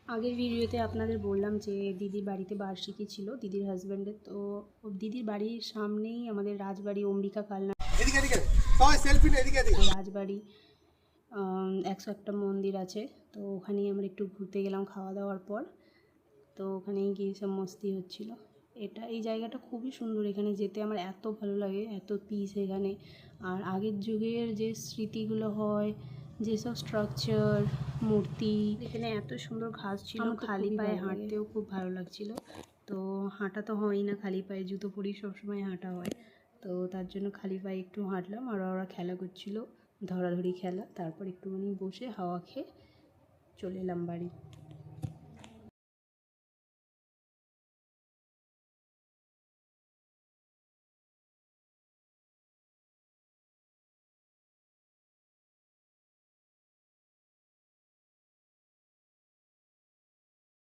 আগের ভিডিওতে আপনাদের বললাম যে দিদির বাড়িতে বার্ষিকী ছিল দিদির হাজব্যান্ডের, তো দিদির বাড়ির সামনেই আমাদের রাজবাড়ি অম্বিকা কালনা রাজবাড়ি 101টা মন্দির আছে। তো ওখানেই আমরা একটু ঘুরতে গেলাম খাওয়া দাওয়ার পর। তো ওখানেই গিয়ে সব মস্তি হচ্ছিল। এই জায়গাটা খুবই সুন্দর, এখানে যেতে আমার এত ভালো লাগে, এত পিস এখানে। আর আগের যুগের যে স্মৃতিগুলো হয়, যেসব স্ট্রাকচার, মূর্তি, এখানে এত সুন্দর ঘাস ছিল, খালি পায়ে হাঁটতেও খুব ভালো লাগছিল। তো হাঁটা তো হয়ই না খালি পায়ে, জুতো পরেই সবসময় হাঁটা হয়। তো তার জন্য খালি পায়ে একটু হাঁটলাম, আর ওরা খেলা করছিল, ধরাধরি খেলা। তারপর একটুখানি বসে হাওয়া খেয়ে চলে এলাম বাড়ি।